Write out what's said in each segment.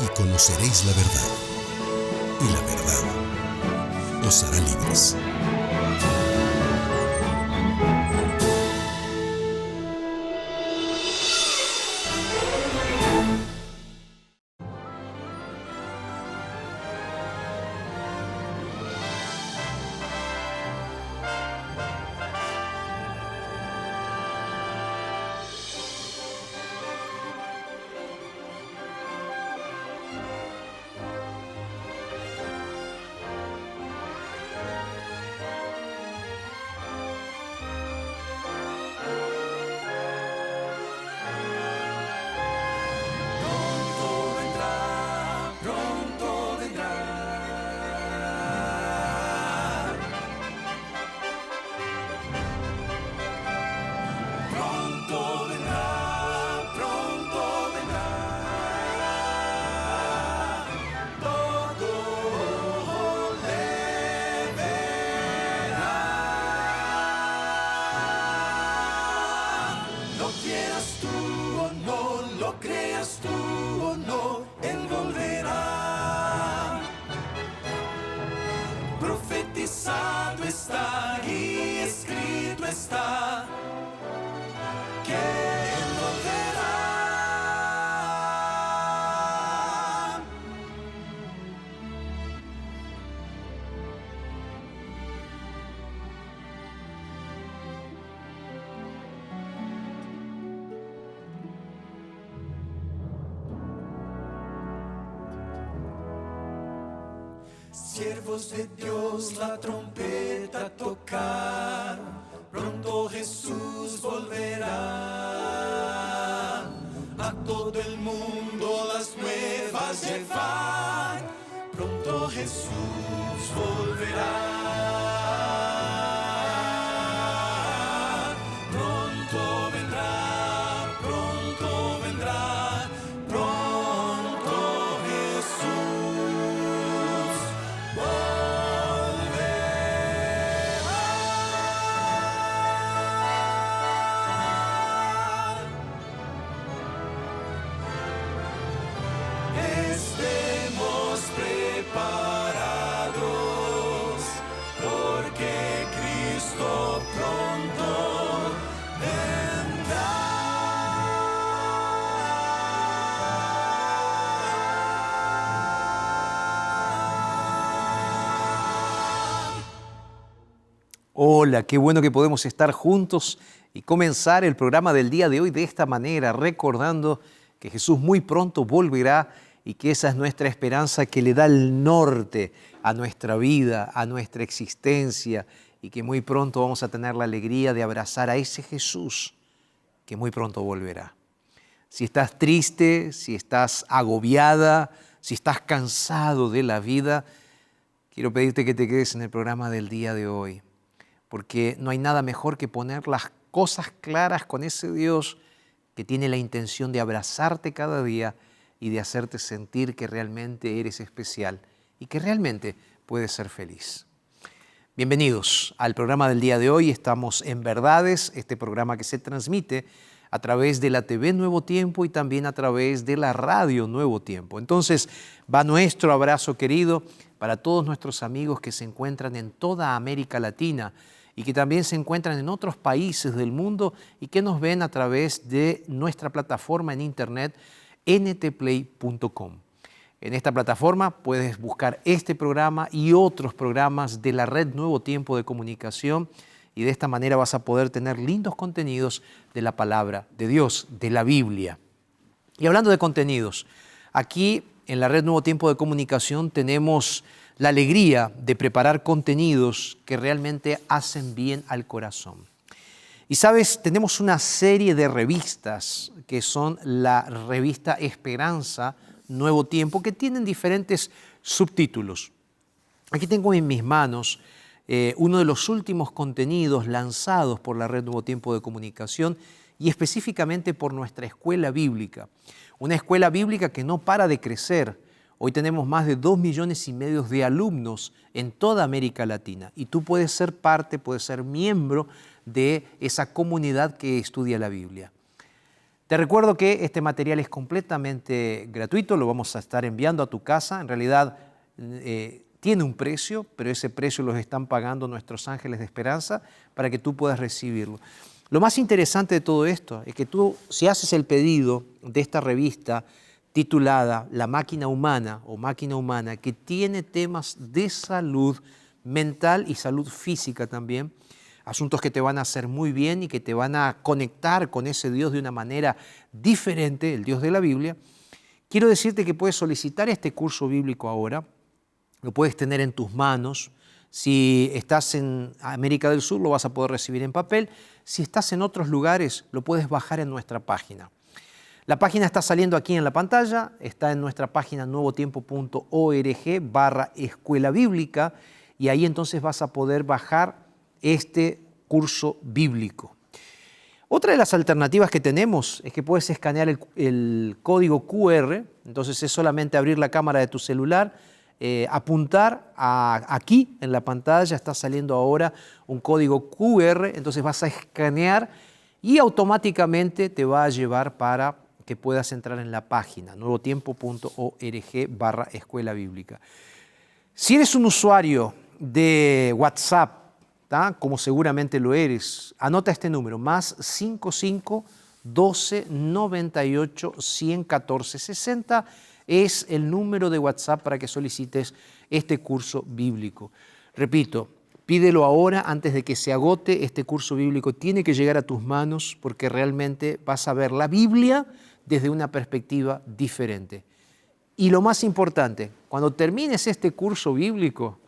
y conoceréis la verdad, y la verdad os hará libres. Profetizado está y escrito está que Él volverá. Siervos de Dios, la trompeta tocar, pronto Jesús volverá. A todo el mundo las nuevas llevar, pronto Jesús volverá. Pronto vendrá, pronto vendrá, pronto Jesús estemos preparados, porque Cristo pronto vendrá. Hola, qué bueno que podemos estar juntos y comenzar el programa del día de hoy de esta manera, recordando que Jesús muy pronto volverá y que esa es nuestra esperanza que le da el norte a nuestra vida, a nuestra existencia, y que muy pronto vamos a tener la alegría de abrazar a ese Jesús que muy pronto volverá. Si estás triste, si estás agobiada, si estás cansado de la vida, quiero pedirte que te quedes en el programa del día de hoy, porque no hay nada mejor que poner las cosas claras con ese Dios que tiene la intención de abrazarte cada día y de hacerte sentir que realmente eres especial y que realmente puedes ser feliz. Bienvenidos al programa del día de hoy. Estamos en Verdades, este programa que se transmite a través de la TV Nuevo Tiempo y también a través de la radio Nuevo Tiempo. Entonces, va nuestro abrazo querido para todos nuestros amigos que se encuentran en toda América Latina y que también se encuentran en otros países del mundo y que nos ven a través de nuestra plataforma en internet ntplay.com. En esta plataforma puedes buscar este programa y otros programas de la red Nuevo Tiempo de Comunicación, y de esta manera vas a poder tener lindos contenidos de la palabra de Dios, de la Biblia. Y hablando de contenidos, aquí en la red Nuevo Tiempo de Comunicación tenemos la alegría de preparar contenidos que realmente hacen bien al corazón. Y sabes, tenemos una serie de revistas que son la revista Esperanza Nuevo Tiempo, que tienen diferentes subtítulos. Aquí tengo en mis manos uno de los últimos contenidos lanzados por la red Nuevo Tiempo de Comunicación y específicamente por nuestra escuela bíblica. Una escuela bíblica que no para de crecer. Hoy tenemos más de 2,5 millones de alumnos en toda América Latina y tú puedes ser parte, puedes ser miembro de esa comunidad que estudia la Biblia. Te recuerdo que este material es completamente gratuito, lo vamos a estar enviando a tu casa. En realidad tiene un precio, pero ese precio los están pagando nuestros ángeles de esperanza para que tú puedas recibirlo. Lo más interesante de todo esto es que tú, si haces el pedido de esta revista titulada La Máquina Humana o Máquina Humana, que tiene temas de salud mental y salud física también, asuntos que te van a hacer muy bien y que te van a conectar con ese Dios de una manera diferente, el Dios de la Biblia, quiero decirte que puedes solicitar este curso bíblico ahora, lo puedes tener en tus manos. Si estás en América del Sur, lo vas a poder recibir en papel. Si estás en otros lugares, lo puedes bajar en nuestra página. La página está saliendo aquí en la pantalla, está en nuestra página nuevotiempo.org/escuela bíblica y ahí entonces vas a poder bajar este curso bíblico. Otra de las alternativas que tenemos es que puedes escanear el código QR, entonces es solamente abrir la cámara de tu celular, apuntar aquí en la pantalla, está saliendo ahora un código QR, entonces vas a escanear y automáticamente te va a llevar para que puedas entrar en la página nuevotiempo.org/escuela bíblica. Si eres un usuario de WhatsApp, como seguramente lo eres, anota este número, más 55 12 98 114 60 es el número de WhatsApp para que solicites este curso bíblico. Repito, pídelo ahora antes de que se agote. Este curso bíblico tiene que llegar a tus manos porque realmente vas a ver la Biblia desde una perspectiva diferente. Y lo más importante, cuando termines este curso bíblico,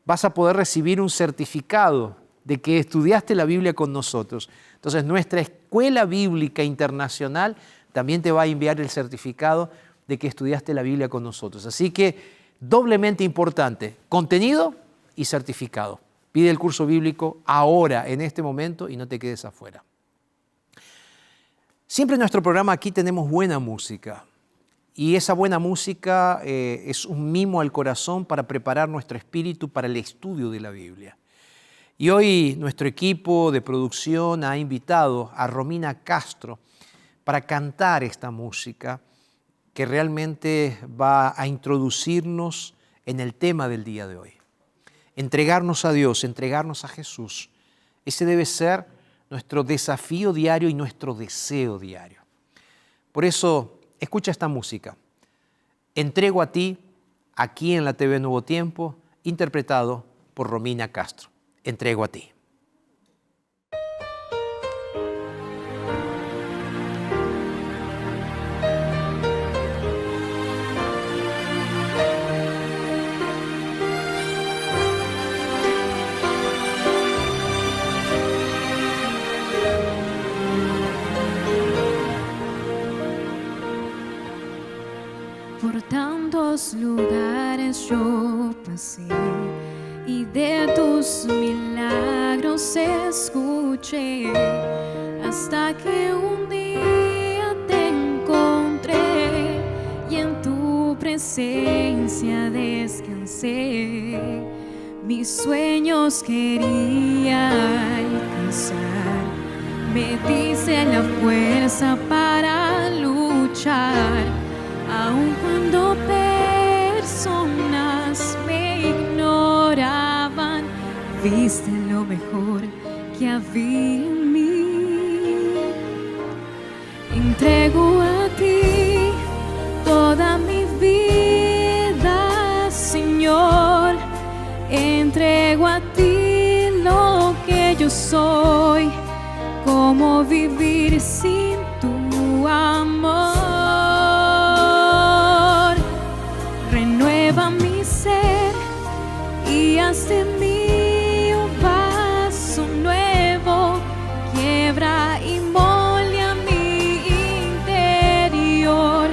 vas a poder recibir un certificado de que estudiaste la Biblia con nosotros. Entonces, nuestra Escuela Bíblica Internacional también te va a enviar el certificado de que estudiaste la Biblia con nosotros. Así que, doblemente importante, contenido y certificado. Pide el curso bíblico ahora, en este momento, y no te quedes afuera. Siempre en nuestro programa aquí tenemos buena música. Y esa buena música es un mimo al corazón para preparar nuestro espíritu para el estudio de la Biblia. Y hoy nuestro equipo de producción ha invitado a Romina Castro para cantar esta música que realmente va a introducirnos en el tema del día de hoy. Entregarnos a Dios, entregarnos a Jesús. Ese debe ser nuestro desafío diario y nuestro deseo diario. Por eso, escucha esta música. Entrego a ti, aquí en la TV Nuevo Tiempo, interpretado por Romina Castro. Entrego a ti. Por tantos lugares yo pasé y de tus milagros escuché, hasta que un día te encontré y en tu presencia descansé. Mis sueños quería alcanzar, me diste la fuerza para luchar. Aun cuando personas me ignoraban, viste lo mejor que había en mí. Entrego a ti toda mi vida, Señor. Entrego a ti lo que yo soy. ¿Cómo vivir sin tu amor? Renueva mi ser y haz de mí un vaso nuevo. Quiebra y molde mi interior.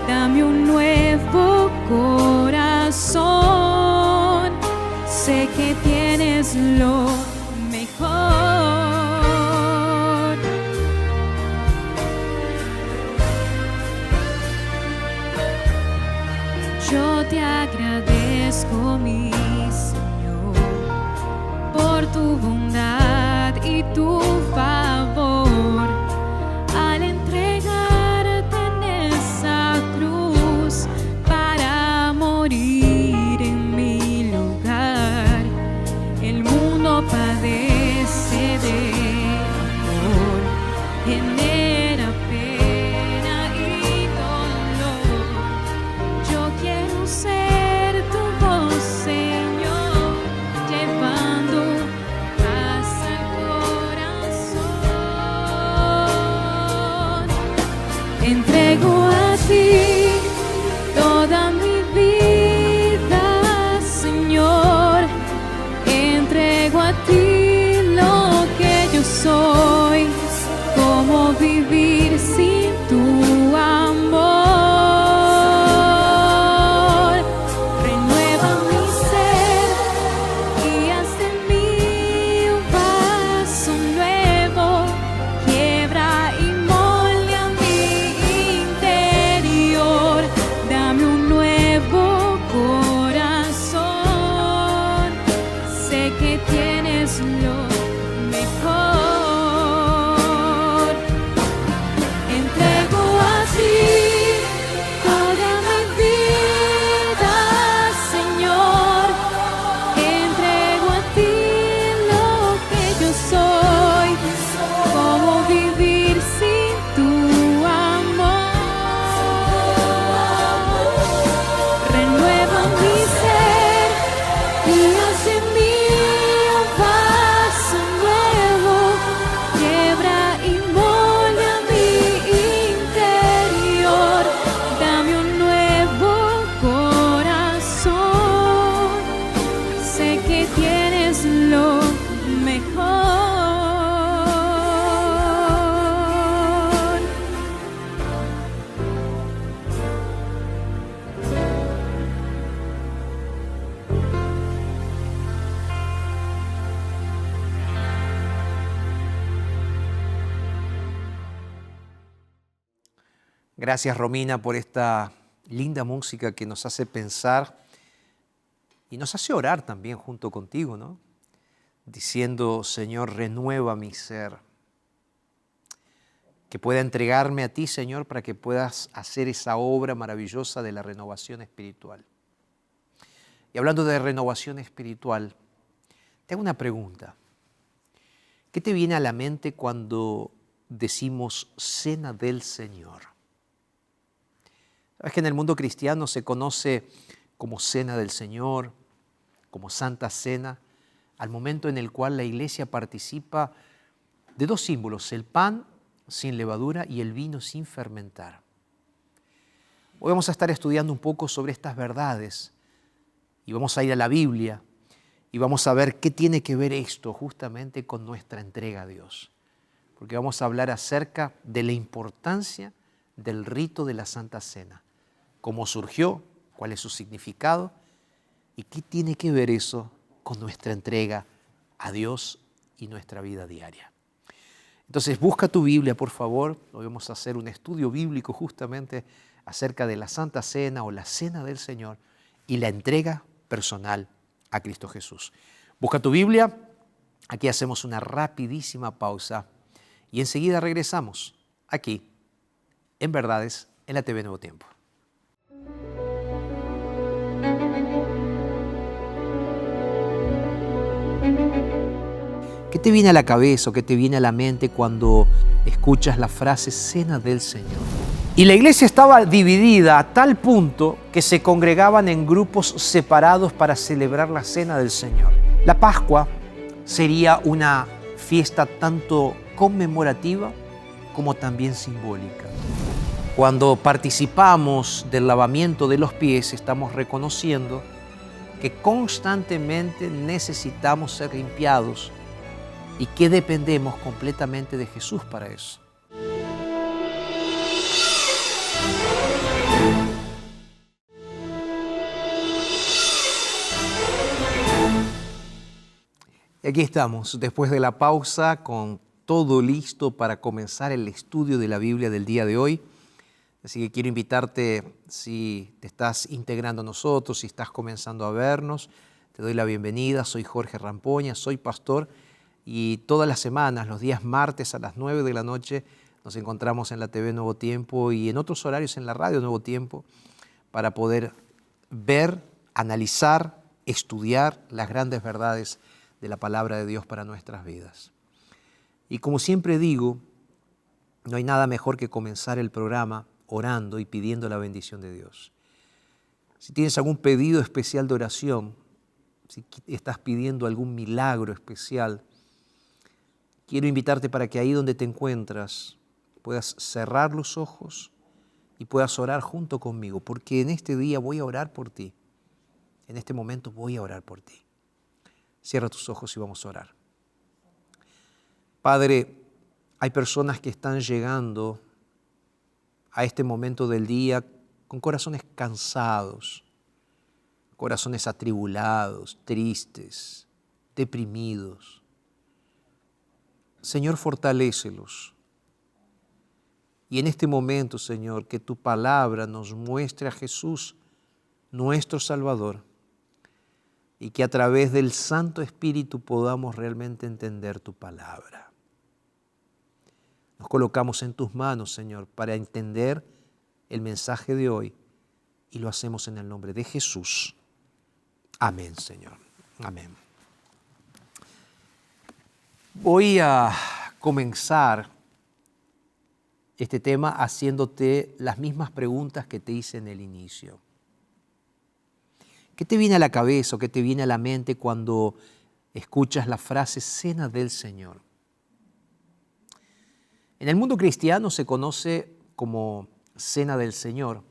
Dame un nuevo corazón. Sé que tienes lo mejor. Yo te agradezco, mi Señor, por tu bondad y tu favor al entregar genera pena y dolor. Yo quiero ser tu voz, Señor, llevando paz al corazón. Entrego a ti toda mi vida, Señor. Entrego a ti lo que yo soy. ¿Cómo vivir sin tu amor? Renueva mi ser y haz de mí un vaso nuevo. Quiebra y molde a mi interior. Dame un nuevo corazón. Sé que tienes lo mejor. Entrego a ti toda mi vida, Señor. Entrego a ti lo que yo soy. ¿Cómo vivir sin tu amor? Renueva mi ser y haz de mí un vaso nuevo. Quiebra y molde a mi interior. Dame un nuevo corazón. Sé que tienes lo mejor. Gracias, Romina, por esta linda música que nos hace pensar y nos hace orar también junto contigo, ¿no? Diciendo, Señor, renueva mi ser. Que pueda entregarme a ti, Señor, para que puedas hacer esa obra maravillosa de la renovación espiritual. Y hablando de renovación espiritual, te hago una pregunta. ¿Qué te viene a la mente cuando decimos cena del Señor? Sabes que en el mundo cristiano se conoce como cena del Señor, como Santa Cena, al momento en el cual la iglesia participa de dos símbolos, el pan sin levadura y el vino sin fermentar. Hoy vamos a estar estudiando un poco sobre estas verdades y vamos a ir a la Biblia y vamos a ver qué tiene que ver esto justamente con nuestra entrega a Dios. Porque vamos a hablar acerca de la importancia del rito de la Santa Cena, cómo surgió, cuál es su significado y qué tiene que ver eso con nuestra entrega a Dios y nuestra vida diaria. Entonces busca tu Biblia, por favor. Hoy vamos a hacer un estudio bíblico justamente acerca de la Santa Cena o la Cena del Señor y la entrega personal a Cristo Jesús. Busca tu Biblia, aquí hacemos una rapidísima pausa y enseguida regresamos aquí en Verdades en la TV Nuevo Tiempo. ¿Qué te viene a la cabeza o qué te viene a la mente cuando escuchas la frase Cena del Señor? Y la iglesia estaba dividida a tal punto que se congregaban en grupos separados para celebrar la Cena del Señor. La Pascua sería una fiesta tanto conmemorativa como también simbólica. Cuando participamos del lavamiento de los pies, estamos reconociendo que constantemente necesitamos ser limpiados y que dependemos completamente de Jesús para eso. Y aquí estamos, después de la pausa, con todo listo para comenzar el estudio de la Biblia del día de hoy. Así que quiero invitarte, si te estás integrando a nosotros, si estás comenzando a vernos, te doy la bienvenida. Soy Jorge Rampoña, soy pastor y todas las semanas, los días martes a las 9 de la noche, nos encontramos en la TV Nuevo Tiempo y en otros horarios en la radio Nuevo Tiempo para poder ver, analizar, estudiar las grandes verdades de la palabra de Dios para nuestras vidas. Y como siempre digo, No hay nada mejor que comenzar el programa orando y pidiendo la bendición de Dios. Si tienes algún pedido especial de oración, si estás pidiendo algún milagro especial, quiero invitarte para que ahí donde te encuentras puedas cerrar los ojos y puedas orar junto conmigo, porque en este día voy a orar por ti. En este momento voy a orar por ti. Cierra tus ojos y vamos a orar. Padre, hay personas que están llegando a este momento del día con corazones cansados, corazones atribulados, tristes, deprimidos. Señor, fortalécelos. Y en este momento, Señor, que tu palabra nos muestre a Jesús, nuestro Salvador, y que a través del Santo Espíritu podamos realmente entender tu palabra. Nos colocamos en tus manos, Señor, para entender el mensaje de hoy, y lo hacemos en el nombre de Jesús. Amén, Señor. Amén. Voy a comenzar este tema haciéndote las mismas preguntas que te hice en el inicio. ¿Qué te viene a la cabeza o qué te viene a la mente cuando escuchas la frase Cena del Señor? En el mundo cristiano se conoce como Cena del Señor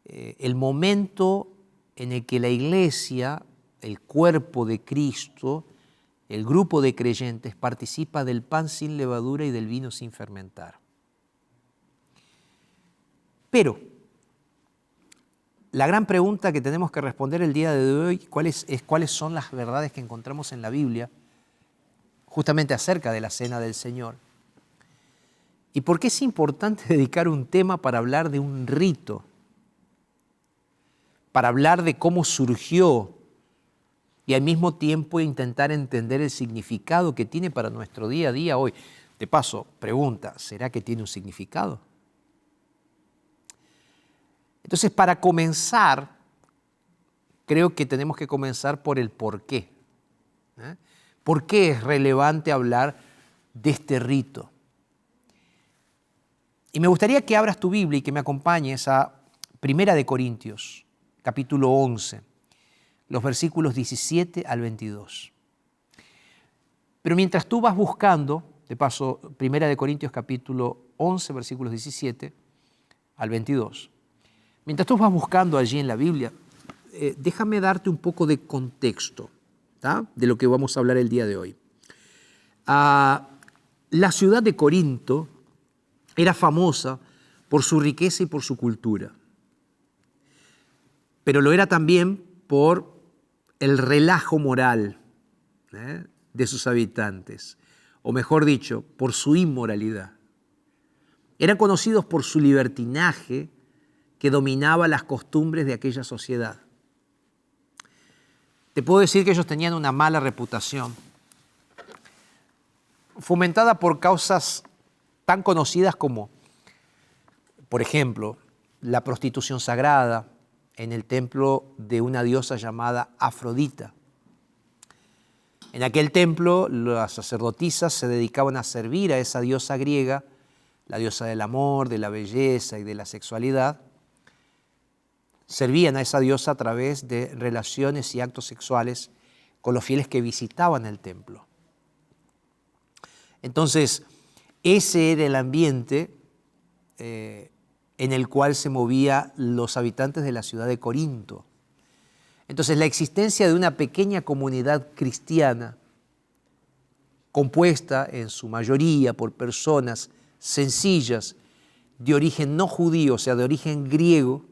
el momento en el que la iglesia, el cuerpo de Cristo, el grupo de creyentes participa del pan sin levadura y del vino sin fermentar. Pero la gran pregunta que tenemos que responder el día de hoy es cuáles son las verdades que encontramos en la Biblia justamente acerca de la Cena del Señor. ¿Y por qué es importante dedicar un tema para hablar de un rito? Para hablar de cómo surgió y al mismo tiempo intentar entender el significado que tiene para nuestro día a día hoy. De paso, pregunta, ¿será que tiene un significado? Entonces, para comenzar, creo que tenemos que comenzar por el por qué. ¿Por qué es relevante hablar de este rito? Y me gustaría que abras tu Biblia y que me acompañes a 1 Corintios, capítulo 11, los versículos 17 al 22. Pero mientras tú vas buscando, de paso, 1 Corintios capítulo 11, versículos 17 al 22, mientras tú vas buscando allí en la Biblia, déjame darte un poco de contexto, ¿tá?, de lo que vamos a hablar el día de hoy. La ciudad de Corinto era famosa por su riqueza y por su cultura, pero lo era también por el relajo moral de sus habitantes, o mejor dicho, por su inmoralidad. Eran conocidos por su libertinaje que dominaba las costumbres de aquella sociedad. Te puedo decir que ellos tenían una mala reputación, fomentada por causas tan conocidas como, por ejemplo, la prostitución sagrada en el templo de una diosa llamada Afrodita. En aquel templo, las sacerdotisas se dedicaban a servir a esa diosa griega, la diosa del amor, de la belleza y de la sexualidad. Servían a esa diosa a través de relaciones y actos sexuales con los fieles que visitaban el templo. Entonces, ese era el ambiente en el cual se movían los habitantes de la ciudad de Corinto. Entonces, la existencia de una pequeña comunidad cristiana, compuesta en su mayoría por personas sencillas, de origen no judío, o sea, de origen griego,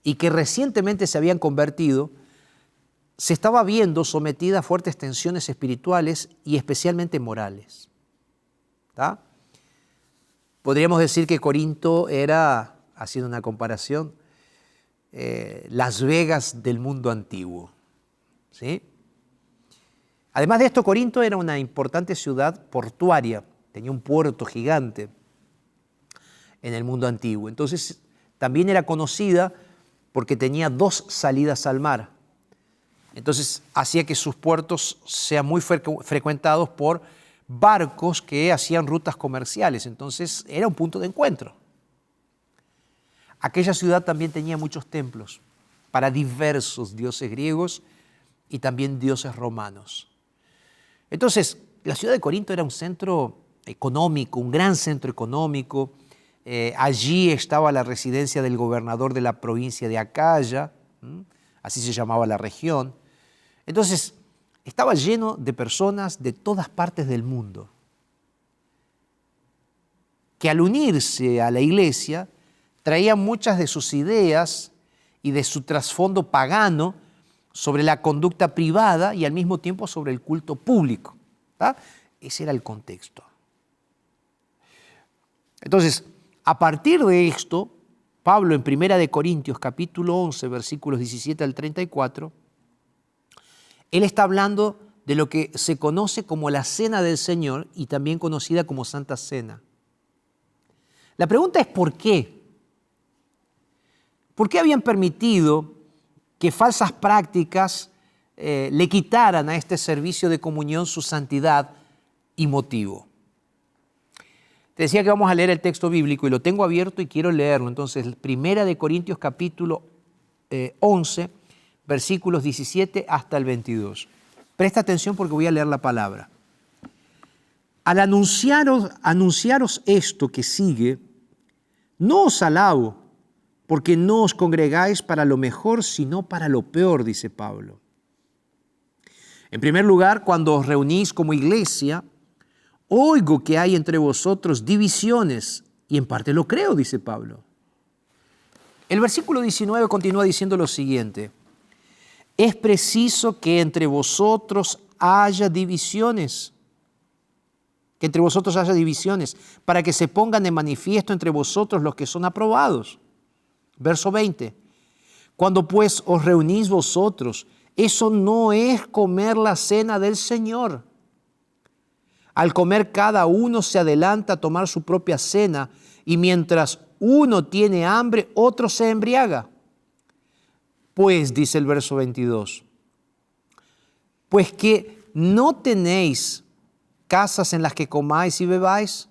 y que recientemente se habían convertido, se estaba viendo sometida a fuertes tensiones espirituales y especialmente morales. ¿Tá? Podríamos decir que Corinto era, haciendo una comparación, Las Vegas del mundo antiguo, ¿sí? Además de esto, Corinto era una importante ciudad portuaria, tenía un puerto gigante en el mundo antiguo. Entonces, también era conocida porque tenía 2 salidas al mar. Entonces, hacía que sus puertos sean muy frecuentados por barcos que hacían rutas comerciales, entonces era un punto de encuentro. Aquella ciudad también tenía muchos templos para diversos dioses griegos y también dioses romanos. Entonces, la ciudad de Corinto era un centro económico, un gran centro económico. Allí estaba la residencia del gobernador de la provincia de Acaya, así se llamaba la región. Entonces, estaba lleno de personas de todas partes del mundo, que al unirse a la iglesia traían muchas de sus ideas y de su trasfondo pagano sobre la conducta privada y al mismo tiempo sobre el culto público. ¿Tá? Ese era el contexto. Entonces, a partir de esto, Pablo en 1 Corintios capítulo 11, versículos 17 al 34, él está hablando de lo que se conoce como la Cena del Señor y también conocida como Santa Cena. La pregunta es ¿por qué? ¿Por qué habían permitido que falsas prácticas le quitaran a este servicio de comunión su santidad y motivo? Te decía que vamos a leer el texto bíblico y lo tengo abierto y quiero leerlo. Entonces, 1 Corintios capítulo 11, versículos 17 hasta el 22. Presta atención porque voy a leer la palabra. Al anunciaros esto que sigue, no os alabo, porque no os congregáis para lo mejor, sino para lo peor, dice Pablo. En primer lugar, cuando os reunís como iglesia, oigo que hay entre vosotros divisiones, y en parte lo creo, dice Pablo. El versículo 19 continúa diciendo lo siguiente: es preciso que entre vosotros haya divisiones, para que se pongan de manifiesto entre vosotros los que son aprobados. Verso 20, cuando pues os reunís vosotros, eso no es comer la cena del Señor. Al comer cada uno se adelanta a tomar su propia cena y mientras uno tiene hambre, otro se embriaga. Pues, dice el verso 22, pues que no tenéis casas en las que comáis y bebáis,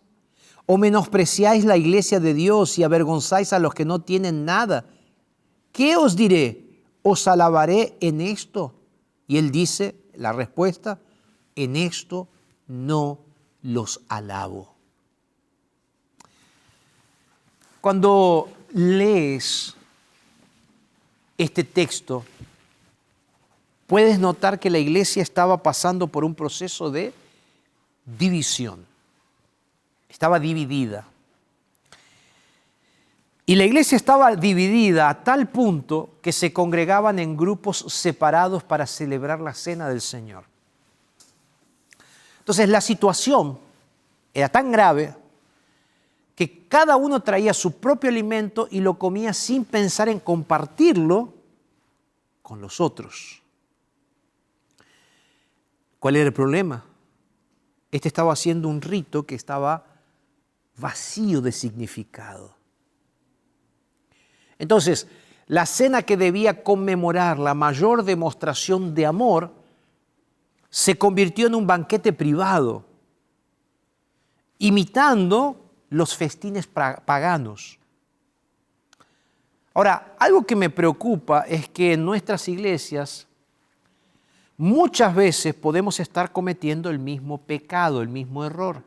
o menospreciáis la iglesia de Dios y avergonzáis a los que no tienen nada. ¿Qué os diré? ¿Os alabaré en esto? Y él dice, la respuesta, en esto no los alabo. Cuando lees este texto, puedes notar que la iglesia estaba pasando por un proceso de división. Estaba dividida. Y la iglesia estaba dividida a tal punto que se congregaban en grupos separados para celebrar la cena del Señor. Entonces la situación era tan grave que cada uno traía su propio alimento y lo comía sin pensar en compartirlo con los otros. ¿Cuál era el problema? Este estaba haciendo un rito que estaba vacío de significado. Entonces, la cena que debía conmemorar la mayor demostración de amor se convirtió en un banquete privado, imitando los festines paganos. Ahora, algo que me preocupa es que en nuestras iglesias muchas veces podemos estar cometiendo el mismo pecado, el mismo error.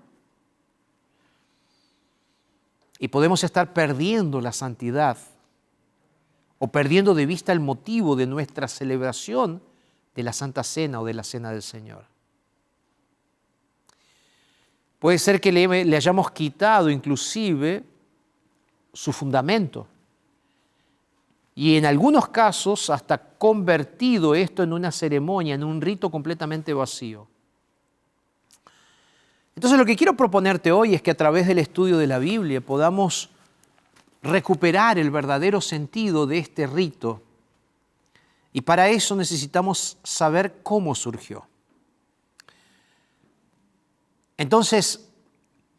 Y podemos estar perdiendo la santidad o perdiendo de vista el motivo de nuestra celebración de la Santa Cena o de la Cena del Señor. Puede ser que le hayamos quitado inclusive su fundamento y en algunos casos hasta convertido esto en una ceremonia, en un rito completamente vacío. Entonces lo que quiero proponerte hoy es que a través del estudio de la Biblia podamos recuperar el verdadero sentido de este rito y para eso necesitamos saber cómo surgió. Entonces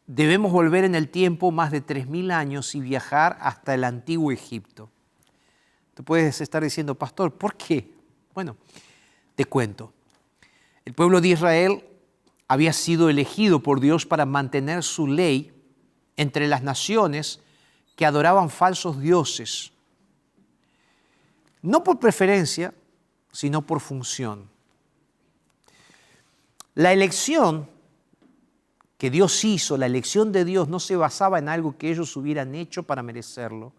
debemos volver en el tiempo más de 3.000 años y viajar hasta el antiguo Egipto. Tú puedes estar diciendo, pastor, ¿por qué? Bueno, te cuento. El pueblo de Israel había sido elegido por Dios para mantener su ley entre las naciones que adoraban falsos dioses, no por preferencia, sino por función. La elección que Dios hizo, la elección de Dios, no se basaba en algo que ellos hubieran hecho para merecerlo,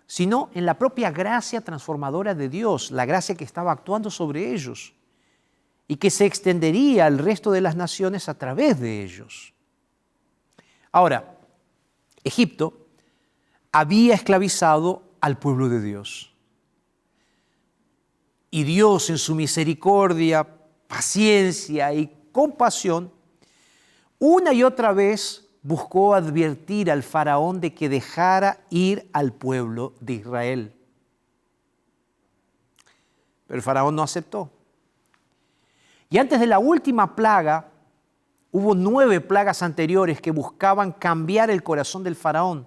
sino en la propia gracia transformadora de Dios, la gracia que estaba actuando sobre ellos y que se extendería al resto de las naciones a través de ellos. Ahora, Egipto había esclavizado al pueblo de Dios. Y Dios, en su misericordia, paciencia y compasión, una y otra vez buscó advertir al faraón de que dejara ir al pueblo de Israel. Pero el faraón no aceptó. Y antes de la última plaga, hubo 9 plagas anteriores que buscaban cambiar el corazón del faraón,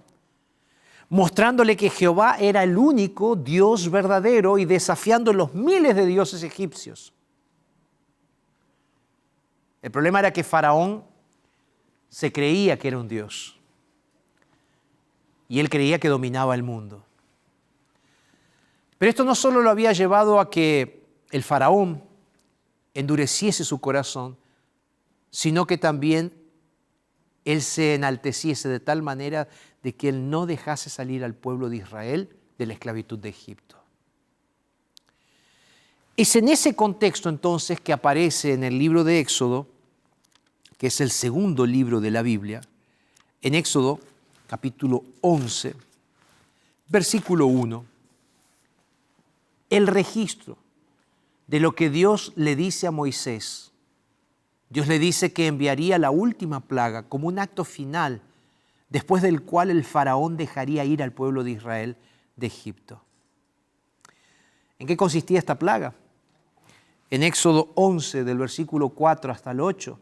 mostrándole que Jehová era el único Dios verdadero y desafiando los miles de dioses egipcios. El problema era que Faraón se creía que era un Dios y él creía que dominaba el mundo. Pero esto no solo lo había llevado a que el Faraón endureciese su corazón, sino que también él se enalteciese de tal manera de que él no dejase salir al pueblo de Israel de la esclavitud de Egipto. Es en ese contexto entonces que aparece en el libro de Éxodo, que es el segundo libro de la Biblia, en Éxodo capítulo 11, versículo 1, el registro de lo que Dios le dice a Moisés. Dios le dice que enviaría la última plaga como un acto final, después del cual el faraón dejaría ir al pueblo de Israel de Egipto. ¿En qué consistía esta plaga? En Éxodo 11, del versículo 4 hasta el 8,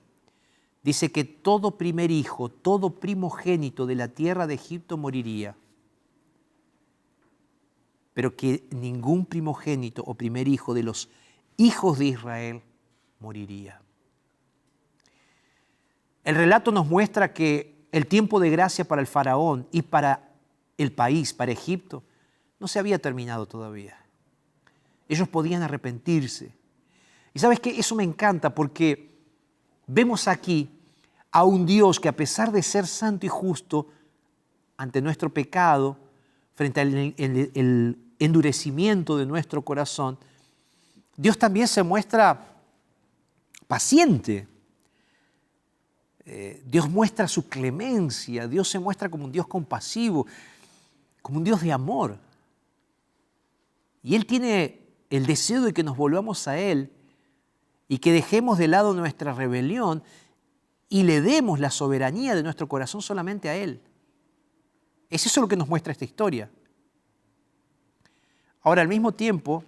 dice que todo primer hijo, todo primogénito de la tierra de Egipto moriría, pero que ningún primogénito o primer hijo de los hijos de Israel moriría. El relato nos muestra que el tiempo de gracia para el faraón y para el país, para Egipto, no se había terminado todavía. Ellos podían arrepentirse. Y ¿sabes qué? Eso me encanta porque vemos aquí a un Dios que, a pesar de ser santo y justo ante nuestro pecado, frente al endurecimiento de nuestro corazón, Dios también se muestra paciente. Dios muestra su clemencia, Dios se muestra como un Dios compasivo, como un Dios de amor. Y Él tiene el deseo de que nos volvamos a Él y que dejemos de lado nuestra rebelión y le demos la soberanía de nuestro corazón solamente a Él. Es eso lo que nos muestra esta historia. Ahora, al mismo tiempo,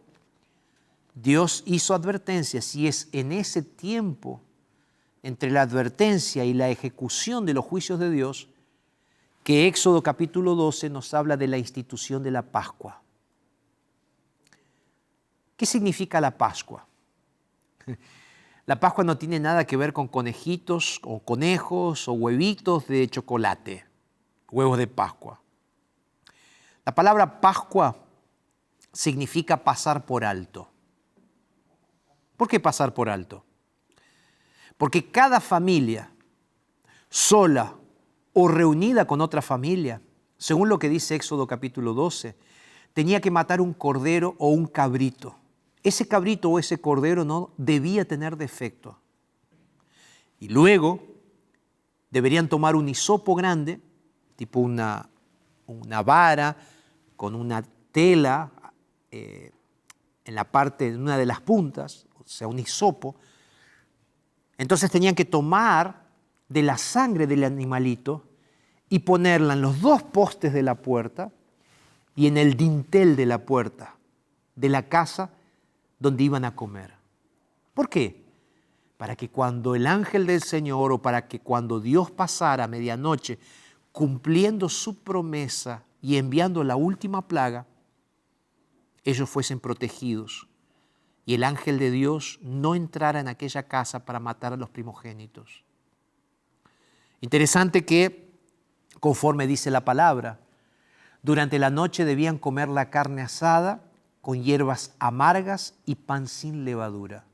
Dios hizo advertencias y es en ese tiempo, entre la advertencia y la ejecución de los juicios de Dios, que Éxodo capítulo 12 nos habla de la institución de la Pascua. ¿Qué significa la Pascua? La Pascua no tiene nada que ver con conejitos o conejos o huevitos de chocolate, huevos de Pascua. La palabra Pascua significa pasar por alto. ¿Por qué pasar por alto? Porque cada familia, sola o reunida con otra familia, según lo que dice Éxodo capítulo 12, tenía que matar un cordero o un cabrito. Ese cabrito o ese cordero no debía tener defecto. Y luego deberían tomar un hisopo grande, tipo una vara con una tela en la parte, en una de las puntas, o sea, un hisopo. Entonces tenían que tomar de la sangre del animalito y ponerla en los 2 postes de la puerta y en el dintel de la puerta de la casa donde iban a comer. ¿Por qué? Para que cuando el ángel del Señor o para que cuando Dios pasara a medianoche cumpliendo su promesa y enviando la última plaga, ellos fuesen protegidos y el ángel de Dios no entrara en aquella casa para matar a los primogénitos. Interesante que, conforme dice la palabra, durante la noche debían comer la carne asada con hierbas amargas y pan sin levadura.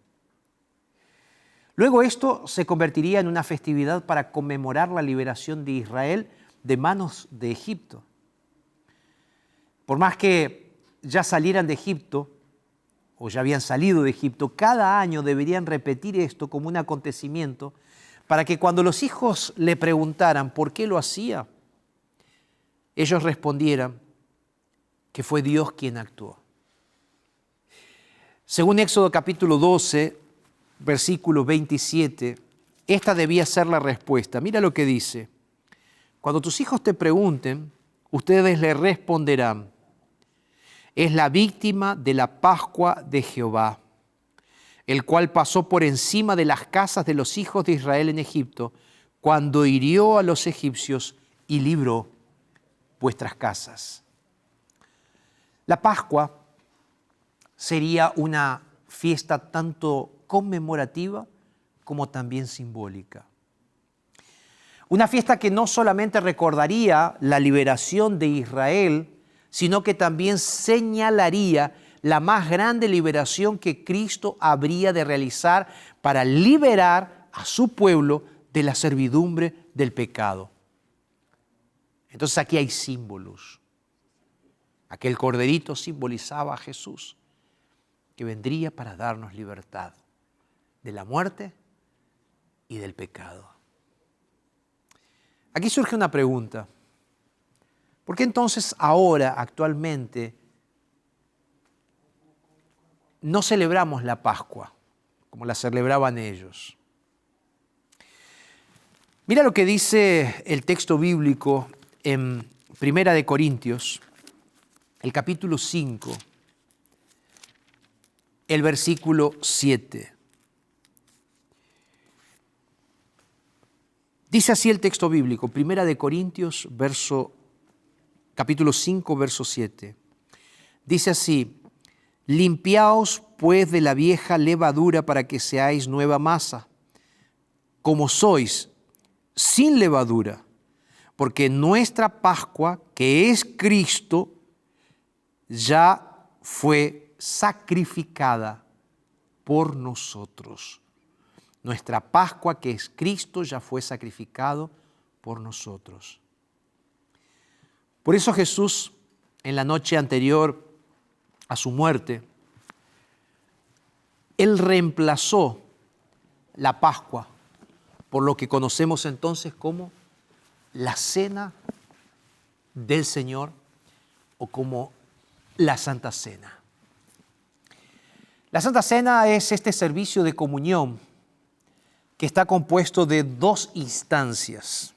Luego esto se convertiría en una festividad para conmemorar la liberación de Israel de manos de Egipto. Por más que ya salieran de Egipto, o ya habían salido de Egipto, cada año deberían repetir esto como un acontecimiento para que cuando los hijos le preguntaran por qué lo hacía, ellos respondieran que fue Dios quien actuó. Según Éxodo capítulo 12, versículo 27, esta debía ser la respuesta. Mira lo que dice. Cuando tus hijos te pregunten, ustedes les responderán: es la víctima de la Pascua de Jehová, el cual pasó por encima de las casas de los hijos de Israel en Egipto, cuando hirió a los egipcios y libró vuestras casas. La Pascua sería una fiesta tanto conmemorativa como también simbólica. Una fiesta que no solamente recordaría la liberación de Israel, sino que también señalaría la más grande liberación que Cristo habría de realizar para liberar a su pueblo de la servidumbre del pecado. Entonces aquí hay símbolos. Aquel corderito simbolizaba a Jesús, que vendría para darnos libertad de la muerte y del pecado. Aquí surge una pregunta. ¿Por qué entonces ahora, actualmente, no celebramos la Pascua como la celebraban ellos? Mira lo que dice el texto bíblico en Primera de Corintios, el capítulo 5, el versículo 7. Dice así el texto bíblico, Primera de Corintios, capítulo 5, verso 7. Dice así: limpiaos pues de la vieja levadura para que seáis nueva masa, como sois, sin levadura, porque nuestra Pascua, que es Cristo, ya fue sacrificada por nosotros. Nuestra Pascua, que es Cristo, ya fue sacrificado por nosotros. Por eso Jesús, en la noche anterior a su muerte, Él reemplazó la Pascua por lo que conocemos entonces como la Cena del Señor o como la Santa Cena. La Santa Cena es este servicio de comunión que está compuesto de dos instancias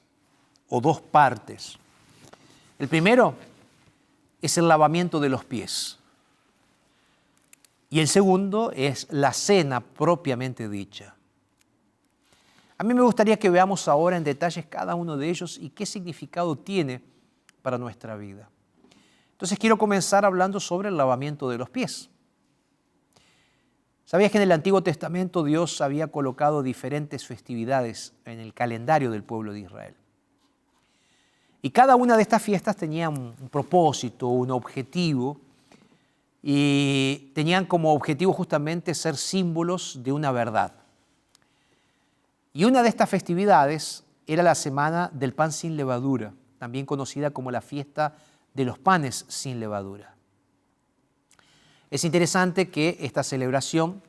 o dos partes. El primero es el lavamiento de los pies y el segundo es la cena propiamente dicha. A mí me gustaría que veamos ahora en detalles cada uno de ellos y qué significado tiene para nuestra vida. Entonces quiero comenzar hablando sobre el lavamiento de los pies. ¿Sabías que en el Antiguo Testamento Dios había colocado diferentes festividades en el calendario del pueblo de Israel? Y cada una de estas fiestas tenía un propósito, un objetivo, y tenían como objetivo justamente ser símbolos de una verdad. Y una de estas festividades era la Semana del Pan sin Levadura, también conocida como la Fiesta de los Panes sin Levadura. Es interesante que esta celebración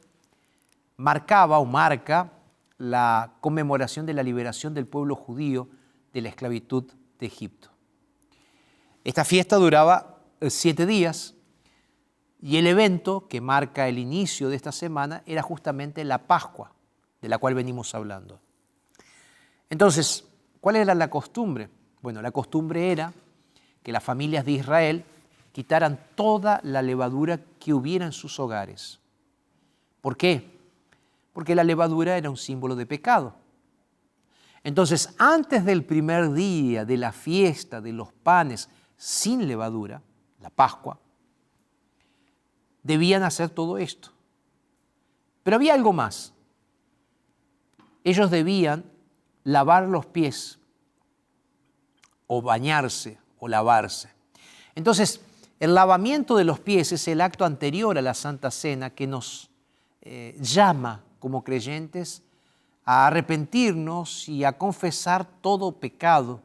marcaba o marca la conmemoración de la liberación del pueblo judío de la esclavitud de Egipto. Esta fiesta duraba 7 días y el evento que marca el inicio de esta semana era justamente la Pascua, de la cual venimos hablando. Entonces, ¿cuál era la costumbre? Bueno, la costumbre era que las familias de Israel quitaran toda la levadura que hubiera en sus hogares. ¿Por qué? Porque la levadura era un símbolo de pecado. Entonces, antes del primer día de la fiesta de los panes sin levadura, la Pascua, debían hacer todo esto. Pero había algo más. Ellos debían lavar los pies, o bañarse, o lavarse. Entonces, el lavamiento de los pies es el acto anterior a la Santa Cena que nos llama como creyentes a arrepentirnos y a confesar todo pecado,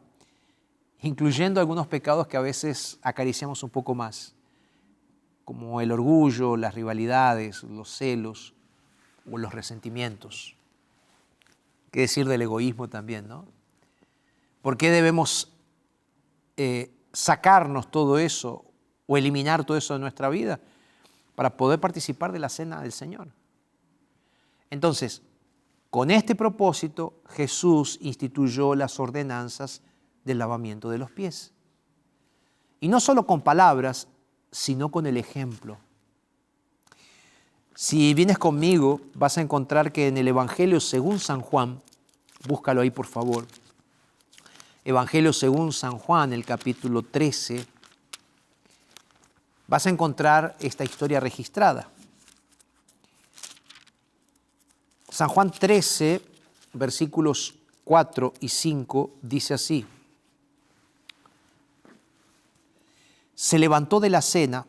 incluyendo algunos pecados que a veces acariciamos un poco más, como el orgullo, las rivalidades, los celos o los resentimientos. ¿Qué decir del egoísmo también, no? ¿Por qué debemos sacarnos todo eso o eliminar todo eso de nuestra vida para poder participar de la cena del Señor? Entonces, con este propósito, Jesús instituyó las ordenanzas del lavamiento de los pies. Y no solo con palabras, sino con el ejemplo. Si vienes conmigo, vas a encontrar que en el Evangelio según San Juan, búscalo ahí por favor, Evangelio según San Juan, el capítulo 13, vas a encontrar esta historia registrada. San Juan 13, versículos 4 y 5, dice así: Se levantó de la cena,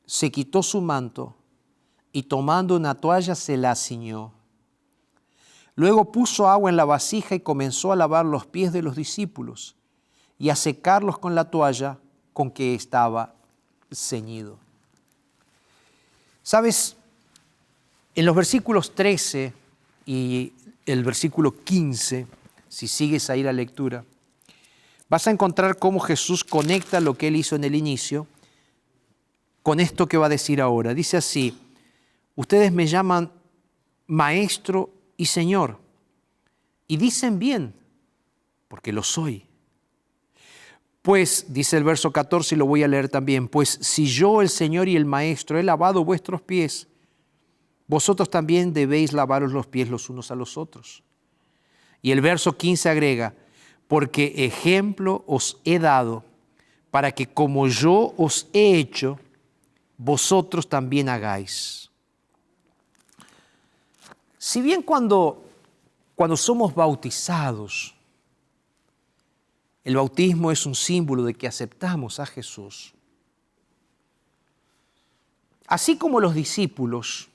se quitó su manto y tomando una toalla se la ciñó. Luego puso agua en la vasija y comenzó a lavar los pies de los discípulos y a secarlos con la toalla con que estaba ceñido. ¿Sabes? En los versículos 13 y el versículo 15, si sigues ahí la lectura, vas a encontrar cómo Jesús conecta lo que Él hizo en el inicio con esto que va a decir ahora. Dice así: ustedes me llaman Maestro y Señor, y dicen bien, porque lo soy. Pues, dice el verso 14, y lo voy a leer también, pues si yo, el Señor y el Maestro, he lavado vuestros pies, vosotros también debéis lavaros los pies los unos a los otros. Y el verso 15 agrega: porque ejemplo os he dado, para que como yo os he hecho, vosotros también hagáis. Si bien cuando somos bautizados, el bautismo es un símbolo de que aceptamos a Jesús, así como los discípulos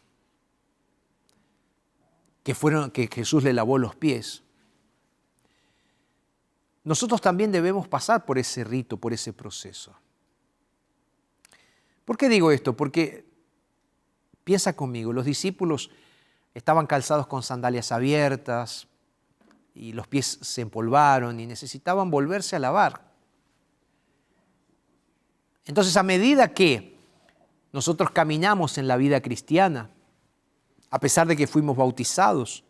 que Jesús le lavó los pies, nosotros también debemos pasar por ese rito, por ese proceso. ¿Por qué digo esto? Porque piensa conmigo, los discípulos estaban calzados con sandalias abiertas y los pies se empolvaron y necesitaban volverse a lavar. Entonces, a medida que nosotros caminamos en la vida cristiana, a pesar de que fuimos bautizados,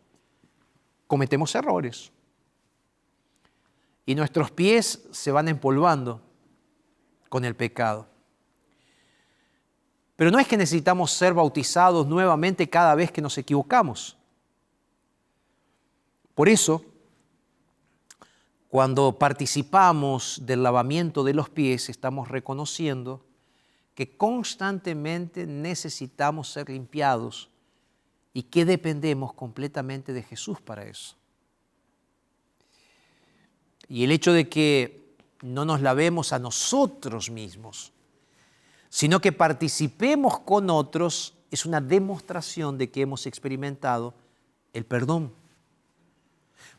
cometemos errores. Y nuestros pies se van empolvando con el pecado. Pero no es que necesitamos ser bautizados nuevamente cada vez que nos equivocamos. Por eso, cuando participamos del lavamiento de los pies, estamos reconociendo que constantemente necesitamos ser limpiados y que dependemos completamente de Jesús para eso. Y el hecho de que no nos lavemos a nosotros mismos, sino que participemos con otros, es una demostración de que hemos experimentado el perdón.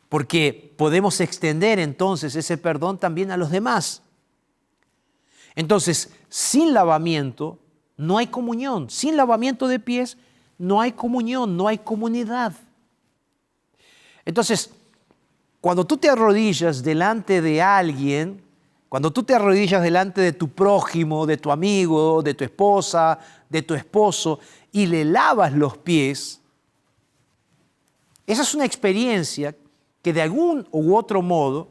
Porque podemos extender entonces ese perdón también a los demás. Entonces, sin lavamiento no hay comunión. Sin lavamiento de pies no hay comunión, no hay comunidad. Entonces, cuando tú te arrodillas delante de alguien, cuando tú te arrodillas delante de tu prójimo, de tu amigo, de tu esposa, de tu esposo, y le lavas los pies, esa es una experiencia que de algún u otro modo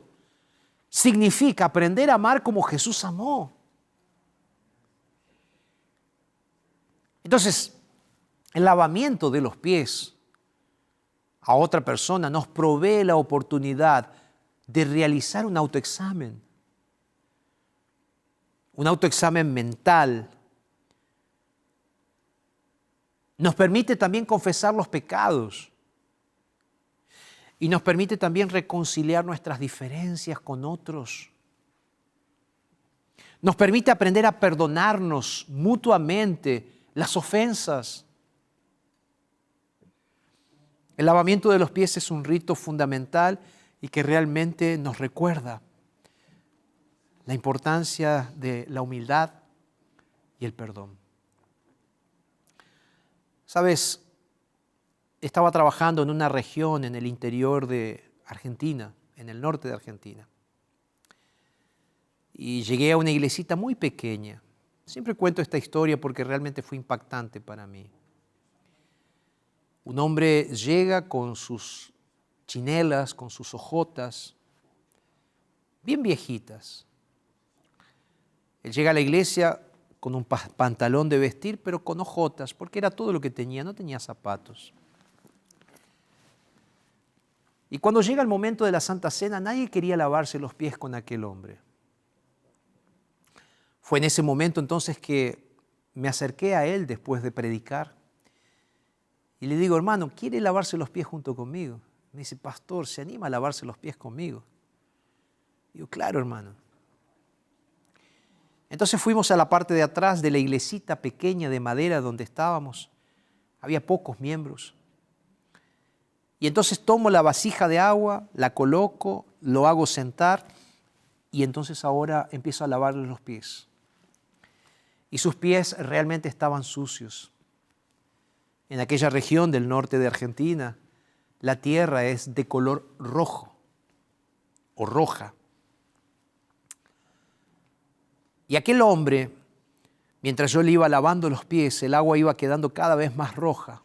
significa aprender a amar como Jesús amó. Entonces, el lavamiento de los pies a otra persona nos provee la oportunidad de realizar un autoexamen mental, Nos permite también confesar los pecados. Y nos permite también reconciliar nuestras diferencias con otros. Nos permite aprender a perdonarnos mutuamente las ofensas. El lavamiento de los pies es un rito fundamental y que realmente nos recuerda la importancia de la humildad y el perdón. Sabes, estaba trabajando en una región en el interior de Argentina, en el norte de Argentina. Y llegué a una iglesita muy pequeña. Siempre cuento esta historia porque realmente fue impactante para mí. Un hombre llega con sus chinelas, con sus ojotas, bien viejitas. Él llega a la iglesia con un pantalón de vestir, pero con ojotas, porque era todo lo que tenía, no tenía zapatos. Y cuando llega el momento de la Santa Cena, nadie quería lavarse los pies con aquel hombre. Fue en ese momento entonces que me acerqué a él después de predicar y le digo, hermano, ¿quiere lavarse los pies junto conmigo? Me dice, pastor, ¿se anima a lavarse los pies conmigo? Digo, claro, hermano. Entonces fuimos a la parte de atrás de la iglesita pequeña de madera donde estábamos. Había pocos miembros. Y entonces tomo la vasija de agua, la coloco, lo hago sentar y entonces ahora empiezo a lavarle los pies. Y sus pies realmente estaban sucios. En aquella región del norte de Argentina, la tierra es de color rojo o roja. Y aquel hombre, mientras yo le iba lavando los pies, el agua iba quedando cada vez más roja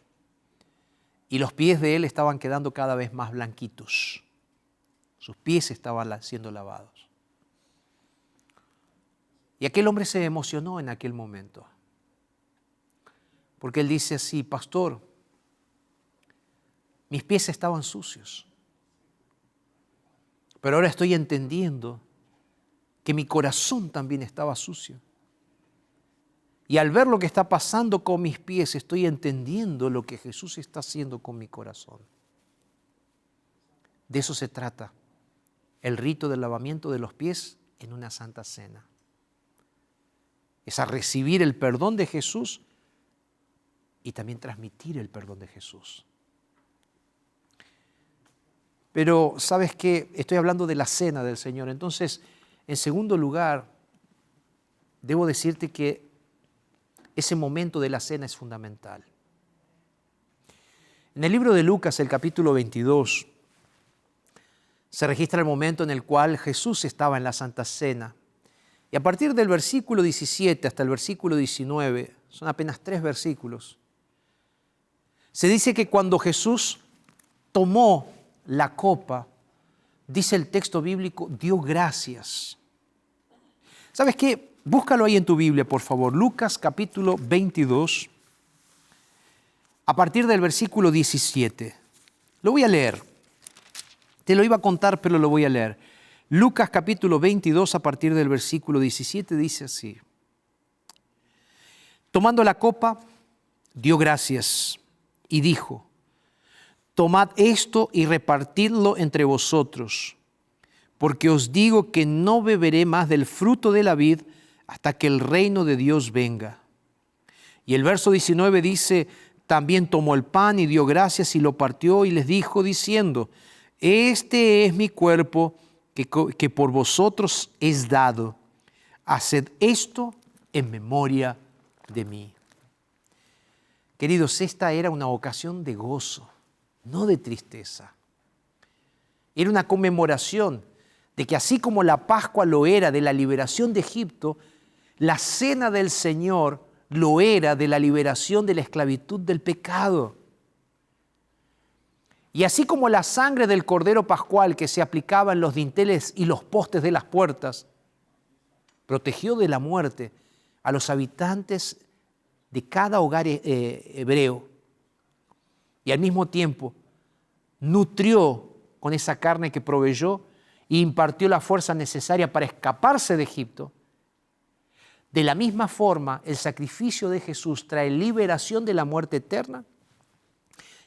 y los pies de él estaban quedando cada vez más blanquitos. Sus pies estaban siendo lavados. Y aquel hombre se emocionó en aquel momento, porque él dice así, pastor, mis pies estaban sucios, pero ahora estoy entendiendo que mi corazón también estaba sucio. Y al ver lo que está pasando con mis pies, estoy entendiendo lo que Jesús está haciendo con mi corazón. De eso se trata el rito del lavamiento de los pies en una Santa Cena. Es a recibir el perdón de Jesús y también transmitir el perdón de Jesús. Pero, ¿sabes qué? Estoy hablando de la cena del Señor. Entonces, en segundo lugar, debo decirte que ese momento de la cena es fundamental. En el libro de Lucas, el capítulo 22, se registra el momento en el cual Jesús estaba en la Santa Cena. Y a partir del versículo 17 hasta el versículo 19, son apenas 3 versículos, se dice que cuando Jesús tomó la copa, dice el texto bíblico, dio gracias. ¿Sabes qué? Búscalo ahí en tu Biblia, por favor. Lucas capítulo 22, a partir del versículo 17. Lo voy a leer. Te lo iba a contar, pero lo voy a leer. Lucas capítulo 22, a partir del versículo 17, dice así. Tomando la copa, dio gracias y dijo, tomad esto y repartidlo entre vosotros, porque os digo que no beberé más del fruto de la vid hasta que el reino de Dios venga. Y el verso 19 dice, también tomó el pan y dio gracias y lo partió y les dijo diciendo, este es mi cuerpo que por vosotros es dado. Haced esto en memoria de mí. Queridos, esta era una ocasión de gozo, no de tristeza. Era una conmemoración de que así como la Pascua lo era de la liberación de Egipto, la cena del Señor lo era de la liberación de la esclavitud del pecado. Y así como la sangre del Cordero Pascual que se aplicaba en los dinteles y los postes de las puertas, protegió de la muerte a los habitantes de cada hogar hebreo y al mismo tiempo nutrió con esa carne que proveyó e impartió la fuerza necesaria para escaparse de Egipto, De la misma forma, el sacrificio de Jesús trae liberación de la muerte eterna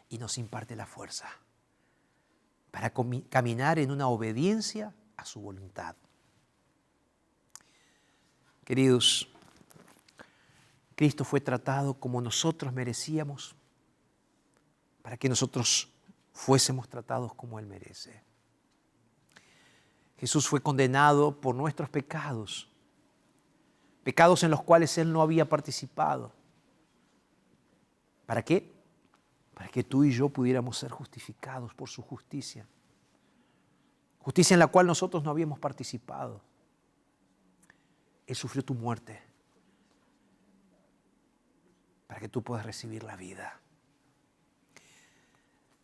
y nos imparte la fuerza para caminar en una obediencia a su voluntad. Queridos, Cristo fue tratado como nosotros merecíamos para que nosotros fuésemos tratados como Él merece. Jesús fue condenado por nuestros pecados, pecados en los cuales Él no había participado. ¿Para qué? Para que tú y yo pudiéramos ser justificados por su justicia. Justicia en la cual nosotros no habíamos participado. Él sufrió tu muerte para que tú puedas recibir la vida.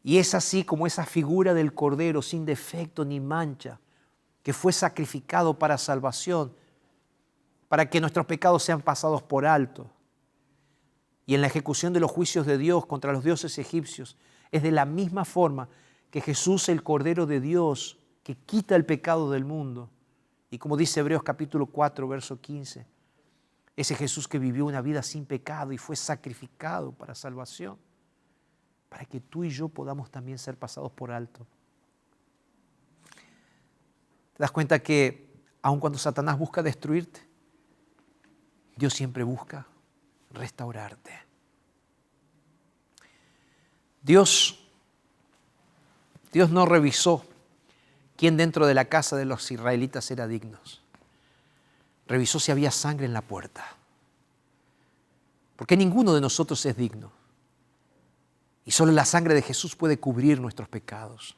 Y es así como esa figura del Cordero sin defecto ni mancha, que fue sacrificado para salvación, para que nuestros pecados sean pasados por alto. Y en la ejecución de los juicios de Dios contra los dioses egipcios, es de la misma forma que Jesús, el Cordero de Dios, que quita el pecado del mundo. Y como dice Hebreos capítulo 4, verso 15, ese Jesús que vivió una vida sin pecado y fue sacrificado para salvación, para que tú y yo podamos también ser pasados por alto. ¿Te das cuenta que aun cuando Satanás busca destruirte, Dios siempre busca restaurarte? Dios no revisó quién dentro de la casa de los israelitas era digno. Revisó si había sangre en la puerta. Porque ninguno de nosotros es digno. Y solo la sangre de Jesús puede cubrir nuestros pecados.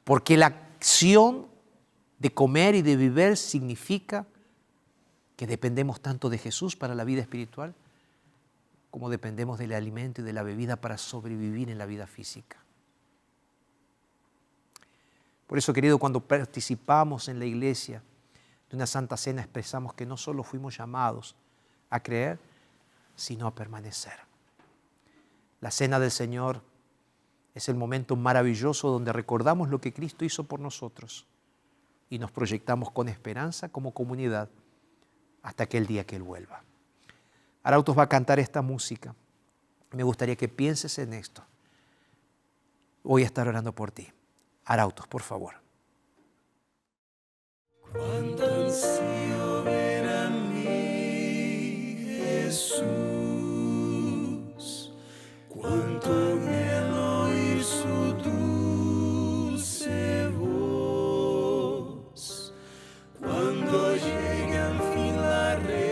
Porque la acción de comer y de beber significa que dependemos tanto de Jesús para la vida espiritual como dependemos del alimento y de la bebida para sobrevivir en la vida física. Por eso, querido, cuando participamos en la iglesia de una Santa Cena, expresamos que no solo fuimos llamados a creer, sino a permanecer. La Cena del Señor es el momento maravilloso donde recordamos lo que Cristo hizo por nosotros y nos proyectamos con esperanza como comunidad hasta aquel día que Él vuelva. Arautos va a cantar esta música. Me gustaría que pienses en esto. Voy a estar orando por ti. Arautos, por favor. Cuánto ansío ver a mi Jesús, cuánto anhelo oír su dulce voz, cuando llegue al fin la redención,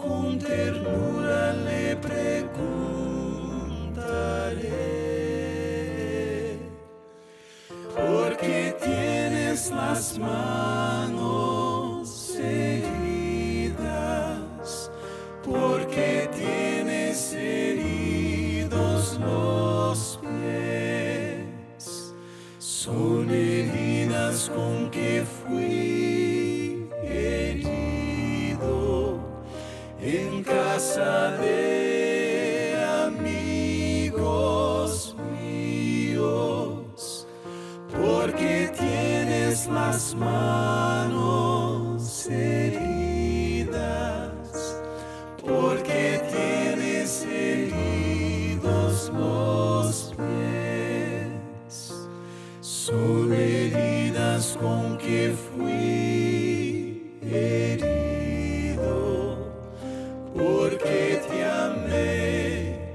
con ternura le preguntaré, porque tienes las manos heridas, porque tienes heridos los pies, son heridas con que fui herido en casa de amigos míos, porque tienes las manos heridas, porque tienes heridos los pies, son heridas con que fui herido, porque te amé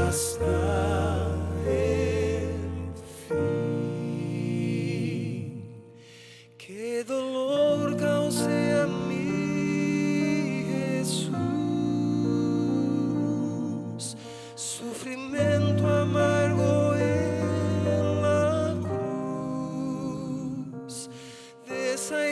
hasta el fin. Qué dolor causé a mi Jesús, sufrimiento amargo en la cruz, de esa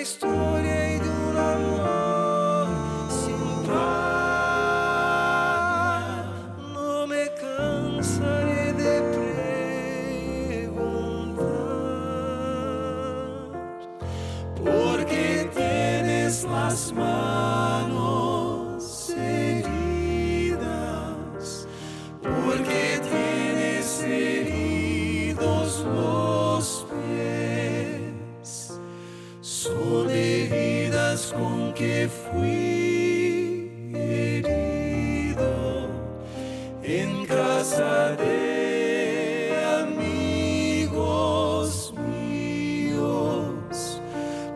fui herido en casa de amigos míos,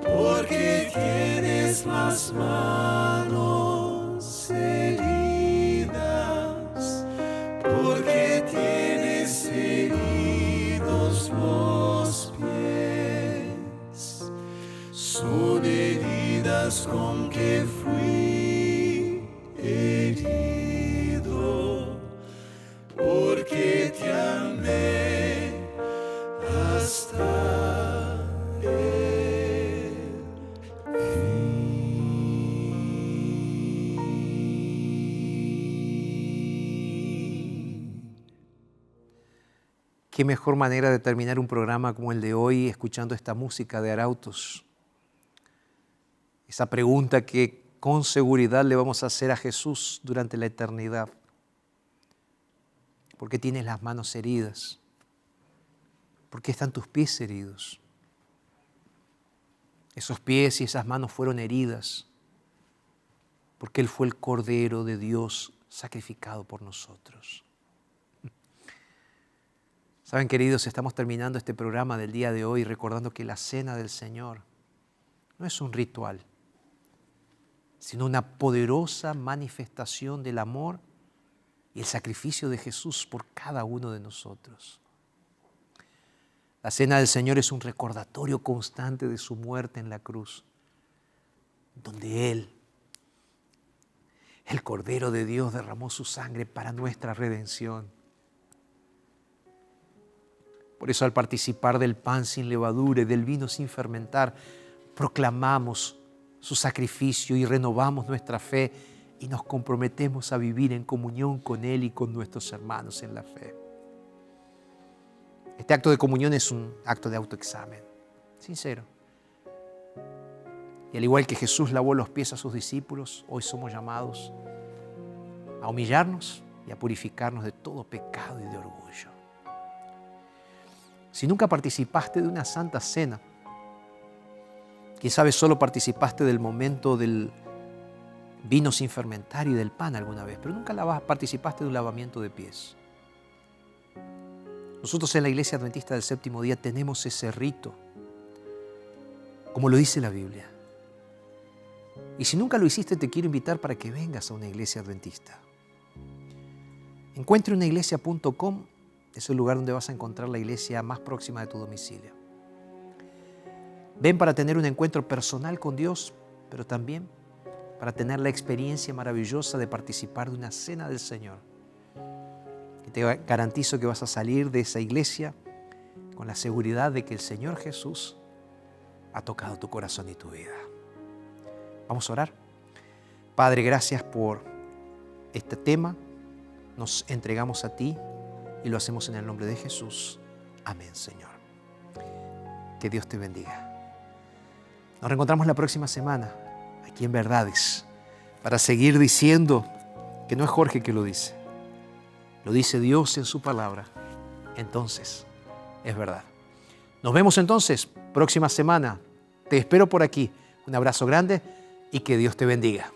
porque tienes las manos heridas, porque tienes heridos los pies. Son heridas con que fui herido, porque te amé hasta el fin. Qué mejor manera de terminar un programa como el de hoy escuchando esta música de Arautos. Esa pregunta que con seguridad le vamos a hacer a Jesús durante la eternidad. ¿Por qué tienes las manos heridas? ¿Por qué están tus pies heridos? Esos pies y esas manos fueron heridas porque Él fue el Cordero de Dios sacrificado por nosotros. Saben, queridos, estamos terminando este programa del día de hoy recordando que la Cena del Señor no es un ritual, sino una poderosa manifestación del amor y el sacrificio de Jesús por cada uno de nosotros. La Cena del Señor es un recordatorio constante de su muerte en la cruz, donde Él, el Cordero de Dios, derramó su sangre para nuestra redención. Por eso, al participar del pan sin levadura y del vino sin fermentar, proclamamos su sacrificio y renovamos nuestra fe y nos comprometemos a vivir en comunión con Él y con nuestros hermanos en la fe. Este acto de comunión es un acto de autoexamen, sincero. Y al igual que Jesús lavó los pies a sus discípulos, hoy somos llamados a humillarnos y a purificarnos de todo pecado y de orgullo. Si nunca participaste de una santa cena, quién sabe, solo participaste del momento del vino sin fermentar y del pan alguna vez, pero nunca participaste de un lavamiento de pies. Nosotros en la Iglesia Adventista del Séptimo Día tenemos ese rito, como lo dice la Biblia. Y si nunca lo hiciste, te quiero invitar para que vengas a una iglesia adventista. Encuentreunaiglesia.com es el lugar donde vas a encontrar la iglesia más próxima de tu domicilio. Ven para tener un encuentro personal con Dios, pero también para tener la experiencia maravillosa de participar de una cena del Señor. Y te garantizo que vas a salir de esa iglesia con la seguridad de que el Señor Jesús ha tocado tu corazón y tu vida. Vamos a orar. Padre, gracias por este tema. Nos entregamos a ti y lo hacemos en el nombre de Jesús. Amén, Señor. Que Dios te bendiga. Nos reencontramos la próxima semana aquí en Verdades para seguir diciendo que no es Jorge que lo dice Dios en su palabra. Entonces es verdad. Nos vemos entonces próxima semana. Te espero por aquí. Un abrazo grande y que Dios te bendiga.